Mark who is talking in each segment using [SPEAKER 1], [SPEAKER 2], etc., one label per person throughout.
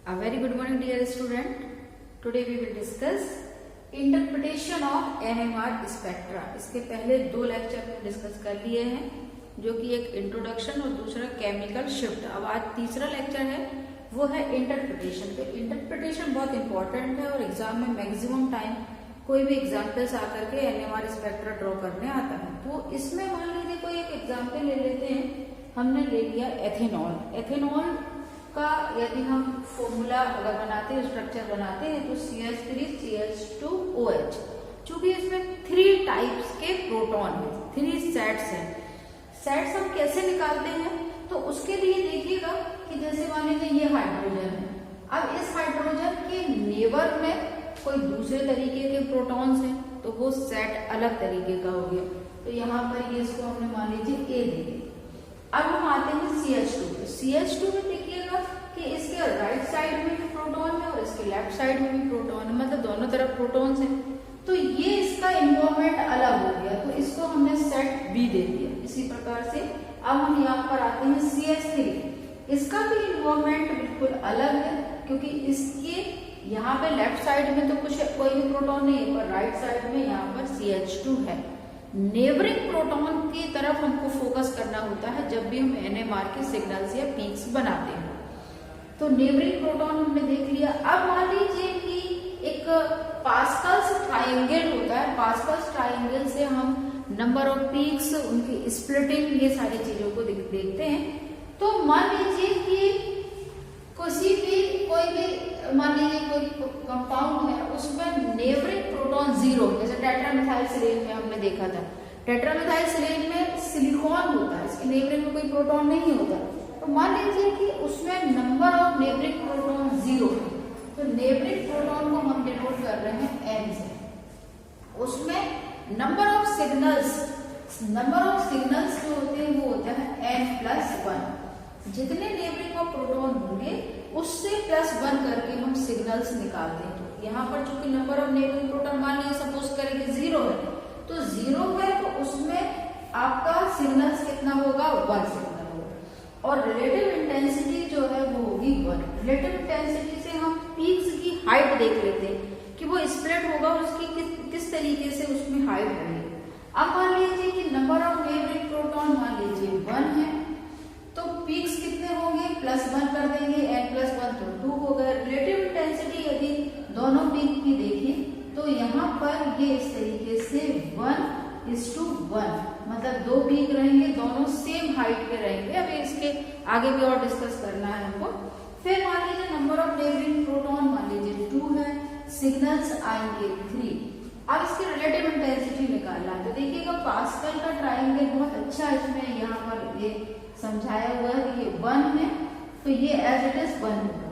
[SPEAKER 1] A very good morning dear student. Today we will discuss interpretation of NMR spectra. इसके पहले दो lecture में discuss कर लिए हैं जो कि एक इंट्रोडक्शन और दूसरा केमिकल शिफ्ट। अब आज तीसरा लेक्चर है वो है इंटरप्रिटेशन। तो इंटरप्रिटेशन बहुत इंपॉर्टेंट है और एग्जाम में मैक्सिमम टाइम कोई भी एग्जाम्पल्स आकर के NMR स्पेक्ट्रा ड्रॉ करने आता है। तो इसमें मान लीजिए कोई एक एग्जाम्पल ले लेते हैं। हमने ले लिया एथेनॉल। एथेनॉल का यदि हम फॉर्मूला अगर बनाते हैं, स्ट्रक्चर बनाते हैं तो CH3CH2OH। चूंकि इसमें 3 टाइप्स के प्रोटॉन है, 3 सेट्स हैं। सेट्स हम कैसे निकालते हैं तो उसके लिए देखिएगा कि जैसे मान लीजिए ये हाइड्रोजन है। अब इस हाइड्रोजन के नेबर में कोई दूसरे तरीके के प्रोटॉन्स हैं तो वो सेट अलग तरीके का हो गया। तो यहाँ पर ये इसको हमने मान लीजिए A दे दिया। अब हम आते हैं CH2। CH2 में देखिएगा कि इसके राइट साइड में भी प्रोटॉन है और इसके लेफ्ट साइड में भी प्रोटॉन है, मतलब दोनों तरफ प्रोटॉन्स हैं। तो ये इसका इन्वॉल्वमेंट अलग हो गया तो इसको हमने सेट B दे दिया। इसी प्रकार से अब हम यहाँ पर आते हैं CH3। इसका भी इन्वॉल्वमेंट बिल्कुल अलग है क्योंकि इसके यहाँ पे लेफ्ट साइड में तो कोई भी प्रोटॉन नहीं है, पर राइट साइड में यहाँ पर CH2 है। नेबरिंग प्रोटॉन की तरफ हमको फोकस करना होता है जब भी हम NMR के सिग्नल्स या पीक्स बनाते हैं। तो नेबरिंग प्रोटॉन हमने देख लिया। अब मान लीजिए कि एक पास्कल्स ट्रायंगल होता है। पास्कल्स ट्रायंगल से हम नंबर ऑफ पीक्स, उनकी स्प्लिटिंग, ये सारी चीजों को देखते हैं। तो मान लीजिए कि कोई भी मान लीजिए कोई कंपाउंड है उसमें नेबरिंग प्रोटॉन 0, जैसे टेट्रामेथाइलसिलेन में हमने देखा था। टेट्रामेथाइलसिलेन में सिलिकॉन होता है, इसके नेबरिंग में कोई प्रोटॉन नहीं होता। तो मान लीजिए कि उसमें नंबर ऑफ नेबरिंग प्रोटॉन 0 है। तो नेबरिंग प्रोटॉन को हम डिनोट कर रहे हैं N से। उसमें नंबर ऑफ सिग्नल्स जो होते हैं वो होता है N+1। जितने नेबरिंग ऑफ प्रोटॉन होंगे उससे +1 करके हम सिग्नल्स निकालते हैं। तो यहाँ पर चूंकि नंबर ऑफ नेबरिंग प्रोटॉन मान लीजिए सपोज करें कि 0 है, तो 0 है तो उसमें आपका सिग्नल्स कितना होगा, 1 सिग्नल होगा। और रिलेटिव इंटेंसिटी जो है वो होगी 1। रिलेटिव इंटेंसिटी से हम पीक्स की हाइट देख लेते हैं कि वो स्प्रेड होगा और उसकी किस तरीके से उसमें हाइट रहेगी। अब मान लीजिए कि नंबर ऑफ नेबरिंग प्रोटॉन मान लीजिए 1 है तो पीक्स कितने होंगे, +1 कर देंगे, N+1 तो 2 हो गए। रिलेटिव इंटेंसिटी यदि दोनों पीक की देखें तो यहाँ पर ये इस तरीके से 1:1, मतलब 2 पीक रहेंगे, दोनों सेम हाइट के रहेंगे। अभी इसके आगे भी और डिस्कस करना है हमको। फिर मान लीजिए नंबर ऑफ नेबरिंग प्रोटॉन मान लीजिए 2 है, सिग्नल्स आएंगे 3। अब इसकी रिलेटिव इंटेंसिटी निकालना है। तो देखिएगा पास्कल का ट्रायंगल बहुत अच्छा इसमें यहाँ पर ये समझाया हुआ है कि ये 1 है तो ये एज इट इज 1 होगा।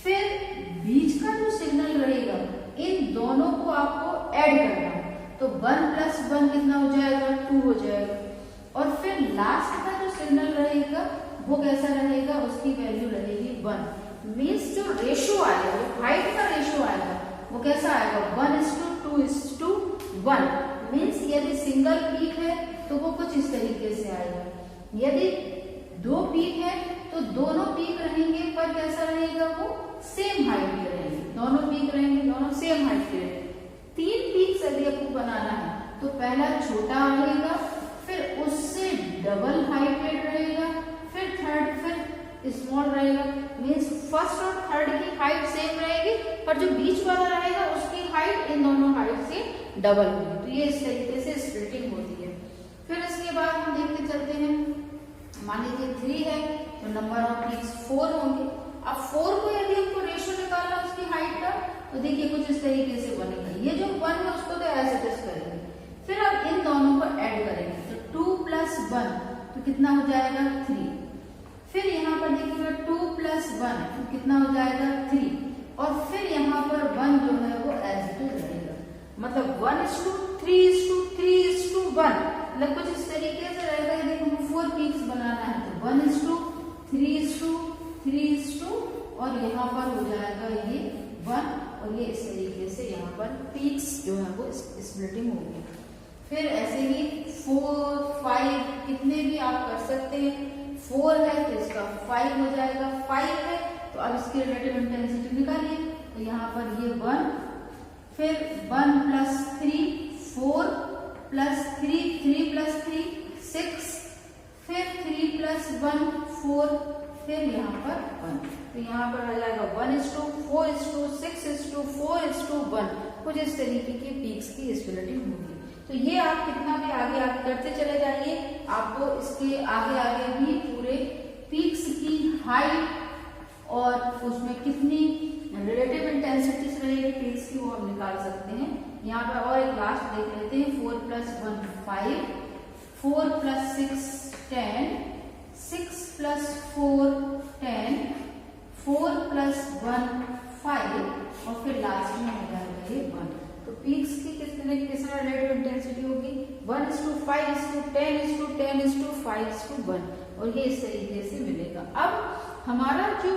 [SPEAKER 1] फिर बीच का जो सिग्नल रहेगा इन दोनों को आपको ऐड करना है तो 1+1 कितना हो जाएगा, 2 हो जाएगा। और फिर लास्ट का जो सिग्नल रहेगा वो कैसा रहेगा, उसकी वैल्यू रहेगी 1। मीन्स जो रेशो आएगा, जो हाइट का रेशो आएगा वो कैसा आएगा, 1:2:1। मीन्स यदि सिंगल पीक है तो वो कुछ इस तरीके से आएगा। यदि 2 पीक है तो दोनों पीक रहेंगे पर कैसा रहेगा, वो सेम हाइट के रहेंगे। दोनों पीक रहेंगे, दोनों सेम हाइट के रहेंगे। 3 पीक्स यदि आपको बनाना है तो पहला छोटा आएगा, फिर उससे डबल हाइटेड रहेगा, फिर थर्ड फिर स्मॉल रहेगा। मीन्स फर्स्ट और थर्ड की हाइट सेम रहेगी पर जो बीच वाला रहेगा उसकी हाइट इन दोनों हाइट से डबल होगी। तो ये इस तरीके से स्प्लिटिंग होती है। फिर इसके बाद हम देखते चलते हैं, मान लीजिए 3 है तो नंबर ऑफ पीक्स 4 होंगे। अब 4 को यदि हमको रेशो निकालना उसकी हाइट का तो देखिए कुछ इस तरीके से बनेगा। ये जो 1 है उसको तो ऐसे टेस्ट करेंगे। फिर अब इन दोनों को ऐड करेंगे तो 2+1 तो कितना हो जाएगा, 3। फिर यहाँ पर देखिएगा 2+1 तो कितना हो जाएगा, 3। और फिर यहाँ पर 1 जो है वो एज इट इज रहेगा, मतलब 1:3:3:1, मतलब कुछ इस तरीके से रहेगा। यदि हमको 4 पीक्स बनाना है तो 1:3:3:2 और यहाँ पर हो जाएगा ये 1 और ये इस तरीके से यहाँ पर पीक्स जो है वो स्प्लिटिंग होगी। फिर ऐसे ही 4, 5 कितने भी आप कर सकते हैं। 4 है तो इसका 5 हो जाएगा, 5 है तो तो अब इसकी रिलेटिव इंटेंसिटी निकालिए। तो यहाँ पर ये 1, फिर 1 + 3 4 + 3 3 + 3 6, फिर 3 + 1 4, फिर यहाँ पर 1। तो यहाँ पर आ जाएगा 1:4:6:4:1, कुछ इस तरीके की पीक्स की स्प्लिटिंग होगी। तो ये आप कितना भी आगे आगे करते चले जाइए, आपको इसके आगे आगे भी पूरे पीक्स की हाइट और उसमें कितनी रिलेटिव इंटेंसिटीज रहेगी पीक्स की वो हम निकाल सकते हैं। यहाँ पर और एक लास्ट देख लेते हैं। 4 + 1 5, 4 + 6 10, 6 + 4 10, 4 + 1 5, और फिर लास्ट में हो जाएगा ये 1। तो पीक्स की कितने रिलेटिव इंटेंसिटी होगी 1:5:10:10:5:1, और ये इस तरीके से मिलेगा। अब हमारा जो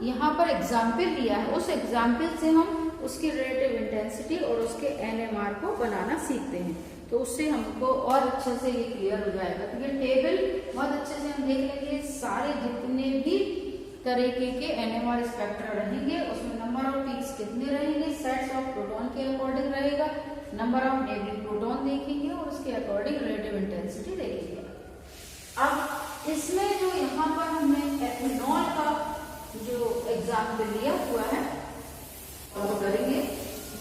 [SPEAKER 1] यहाँ पर एग्जाम्पल लिया है, उस एग्जाम्पल से हम उसकी रिलेटिव इंटेंसिटी और उसके NMR को बनाना सीखते हैं। तो उससे हमको और अच्छे से ये क्लियर हो जाएगा। तो ये टेबल बहुत अच्छे से हम देख लेंगे, सारे जितने भी तरीके के NMR स्पेक्ट्रा रहेंगे उसमें नंबर ऑफ पीक्स कितने रहेंगे, सेट्स ऑफ प्रोटॉन के अकॉर्डिंग रहेगा, नंबर ऑफ नेबरिंग प्रोटॉन देखेंगे और उसके अकॉर्डिंग रिलेटिव इंटेंसिटी देखेंगे। अब इसमें जो यहाँ पर हमने एथेनॉल का जो एग्जाम्पल लिया हुआ है और करेंगे,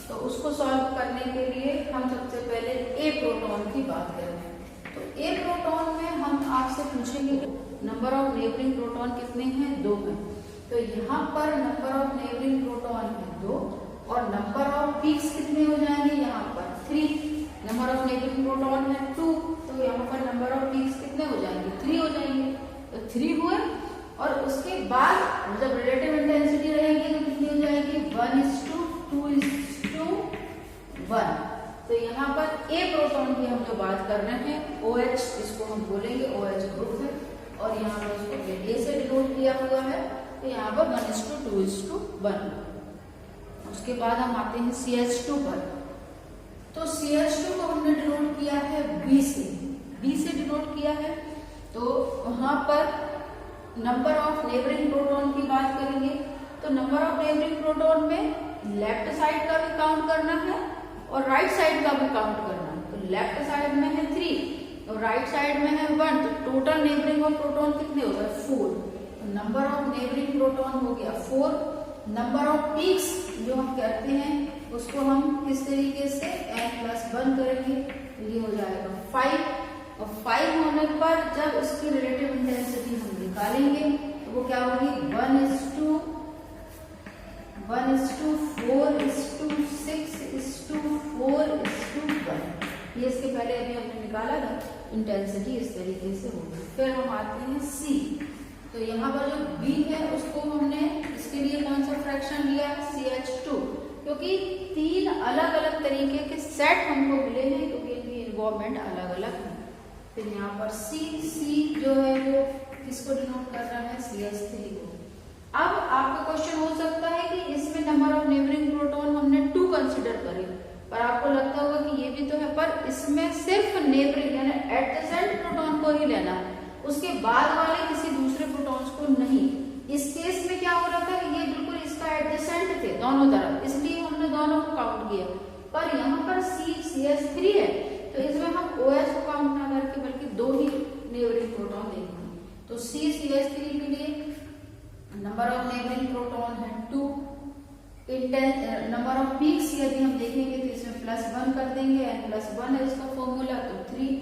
[SPEAKER 1] तो उसको सॉल्व करने के लिए हम सबसे पहले ए प्रोटॉन की बात करेंगे। तो ए प्रोटॉन में हम आपसे पूछेंगे नंबर ऑफ नेबरिंग प्रोटॉन कितने हैं, 2 हैं। तो यहाँ पर नंबर ऑफ नेबरिंग प्रोटॉन है 2, और नंबर ऑफ पीक्स कितने हो जाएंगे, यहाँ पर 3। नंबर ऑफ नेबरिंग प्रोटॉन है 2, तो यहाँ पर नंबर ऑफ पीक्स कितने हो जाएंगे, 3 हो जाएंगे। तो 3 हुए, और उसके बाद जब रिलेटिव इंटेंसिटी रहेगी तो कितनी हो जाएगी 1:2:1। तो यहाँ पर ए प्रोटॉन की हम जो बात कर रहे हैं OH, इसको हम बोलेंगे OH ग्रुप है, और यहाँ पर उसको A से डिनोट किया हुआ है। तो यहाँ पर 1:2:1। उसके बाद हम आते हैं CH2 पर। तो CH2 को हमने डिनोट किया है B से डिनोट किया है। तो वहां पर नंबर ऑफ नेबरिंग प्रोटॉन की बात करेंगे। तो नंबर ऑफ नेबरिंग प्रोटॉन में लेफ्ट साइड का भी काउंट करना है और राइट साइड का भी काउंट करना है। तो लेफ्ट साइड में है 3 और राइट साइड में है 1, तो टोटल नेबरिंग ऑफ प्रोटॉन कितने हो गए 4। तो नंबर ऑफ नेबरिंग प्रोटॉन हो गया 4। नंबर ऑफ पीक्स जो हम कहते हैं उसको हम किस तरीके से n+1 करेंगे, तो ये हो जाएगा 5। और 5 होने पर जब उसकी रिलेटिव इंटेंसिटी हम निकालेंगे तो वो क्या होगी 1:4:6:4:1। ये इसके पहले अभी हमने निकाला था, इंटेंसिटी इस तरीके से होगी। फिर हम आते हैं C। तो यहाँ पर जो B है उसको हमने इसके लिए कौन सा फ्रैक्शन लिया CH2, क्योंकि 3 अलग अलग तरीके के सेट हमको मिले हैं, क्योंकि इनकी इन्वॉल्वमेंट अलग अलग है। फिर यहाँ पर C जो है वो किसको डिनोट कर रहा है CH3 को। अब आपका क्वेश्चन हो सकता है कि इसमें नंबर ऑफ नेबरिंग प्रोटॉन हमने 2 कंसिडर करे, पर आपको लगता होगा कि ये भी तो है, पर इसमें सिर्फ नेबरिंग यानी एडजेसेंट प्रोटॉन को ही लेना है, उसके बाद वाले किसी दूसरे प्रोटॉन्स को नहीं। इस केस में क्या हो रहा था कि ये बिल्कुल इसका एडजेसेंट थे दोनों तरफ, इसलिए हमने दोनों को काउंट किया। पर यहाँ पर CH3 है, तो इसमें हम OH को काउंट ना करके बल्कि 2 ही नेबरिंग प्रोटॉन लेंगे। तो CH3 के लिए नंबर ऑफ नेबरिंग प्रोटॉन है 2। नंबर ऑफ पीक्स यदि हम देखेंगे तो इसमें +1 कर देंगे, n+1 है इसका फॉर्मूला, तो 3।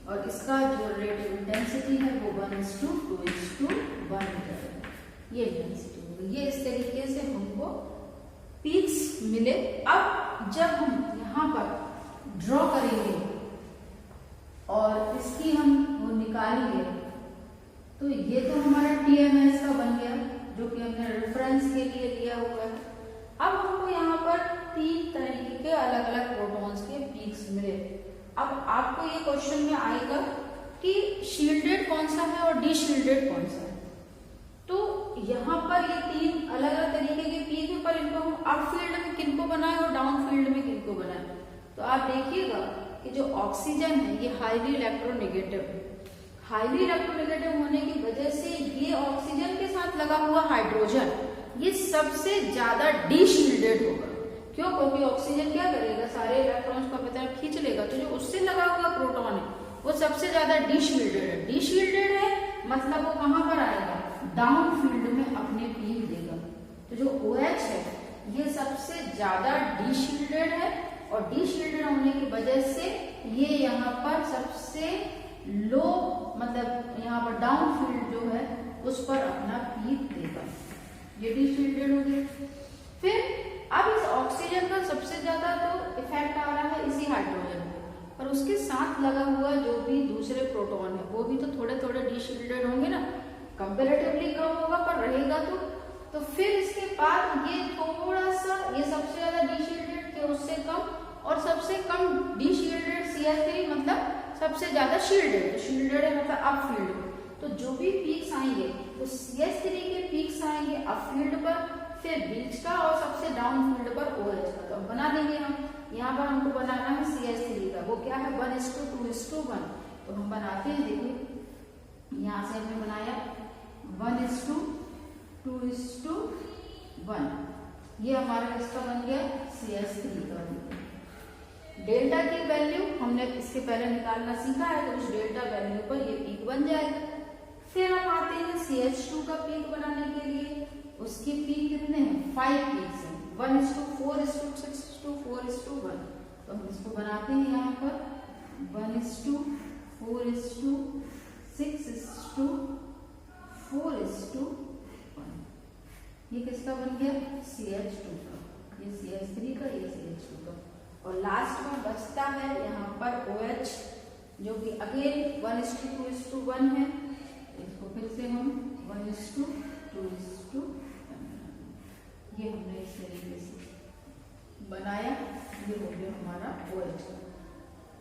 [SPEAKER 1] और इसका जो रिलेटिव इंटेंसिटी है वो 1:2:1 ये इंटेंसिटी होगी। ये इस तरीके से हमको पीक्स मिले। अब जब हम यहाँ पर ड्रॉ करेंगे और इसकी हम वो निकालेंगे, तो ये तो हमारा TMS का बन गया जो कि हमने रेफरेंस के लिए लिया हुआ है। अब हमको यहाँ पर 3 तरीके के अलग अलग प्रोटॉन्स के पीक्स मिले। अब आपको ये क्वेश्चन में आएगा कि शील्डेड कौन सा है और डीशील्डेड कौन सा है। तो यहाँ पर ये 3 अलग अलग तरीके के पीक है, पर इनको हम अप फील्ड में किनको बनाए और डाउन फील्ड में किनको बनाए। तो आप देखिएगा कि जो ऑक्सीजन है ये हाईली इलेक्ट्रोनेगेटिव है। हाईली इलेक्ट्रोनेगेटिव होने की वजह से ये ऑक्सीजन के साथ लगा हुआ हाइड्रोजन ये सबसे ज्यादा डीशील्डेड होगा। क्यों? क्योंकि ऑक्सीजन क्या करेगा, सारे इलेक्ट्रॉन्स को अपनी तरफ खींच लेगा, तो जो उससे लगा हुआ प्रोटॉन है वो सबसे ज्यादा डीशील्डेड है। डीशील्डेड है मतलब वो कहां पर आएगा, डाउन फील्ड में अपने पीक देगा। तो जो OH है ये सबसे ज्यादा डीशील्डेड है, और डीशील्डेड होने की वजह से ये यहाँ पर सबसे लो, मतलब यहाँ पर डाउन फील्ड जो है उस पर अपना पीक देगा। ये डीशील्डेड हो गया। फिर अब इस ऑक्सीजन का सबसे ज्यादा तो इफेक्ट आ रहा है इसी हाइड्रोजन पे, और उसके साथ लगा हुआ जो भी दूसरे प्रोटॉन है वो भी तो थोड़े थोड़े डीशील्डेड होंगे ना, कंपेरेटिवली कम होगा पर रहेगा तो फिर इसके बाद ये थोड़ा सा, ये सबसे ज्यादा डीशील्डेड थे उससे कम, और सबसे कम डीशील्डेड CH3 मतलब सबसे ज्यादा शील्डेड। तो शील्डेड है मतलब अप फील्ड में, तो जो भी पीक्स आएंगे तो CH3 के पीक्स आएंगे अप फील्ड पर, फिर बीच का और सबसे डाउन फील्ड पर OH का। तो अब बना देंगे हम, यहाँ पर हमको बनाना है CH3 का, वो क्या है 1:2:1। तो हम बनाते हैं, देखिए यहाँ से हमने बनाया 1:2:1, ये हमारा इसका बन गया CH3 का। डेल्टा की वैल्यू हमने इसके पहले निकालना सीखा है, तो उस डेल्टा वैल्यू पर ये पीक बन जाएगा। फिर हम आते हैं CH2 का पीक बनाने के लिए। उसकी पीक कितने हैं, 5 पीक्स हैं, 1:4:6:4:1। तो हम इसको बनाते हैं यहाँ पर 1:4:6:4:1। ये किसका बन गया, CH2 का, ये CH3 का, ये CH2 का। और लास्ट में बचता है यहाँ पर OH, जो कि अगेन 1:2:1 है। इसको फिर से हम 1:2:1, ये हमने इस तरीके से बनाया, ये हो गया हमारा OH।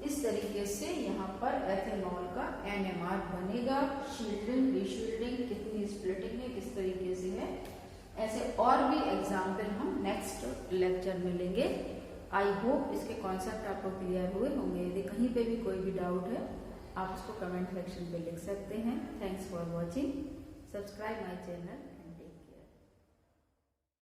[SPEAKER 1] इस तरीके से यहाँ पर एथेनॉल का NMR बनेगा। शील्डिंग, रीशील्डिंग, कितनी स्प्लिटिंग है, किस तरीके से है, ऐसे और भी एग्जाम्पल हम नेक्स्ट लेक्चर में लेंगे। आई होप इसके कॉन्सेप्ट आपको क्लियर हुए होंगे। यदि कहीं पे भी कोई भी डाउट है आप उसको कमेंट सेक्शन पे लिख सकते हैं। Thanks for watching, subscribe my channel.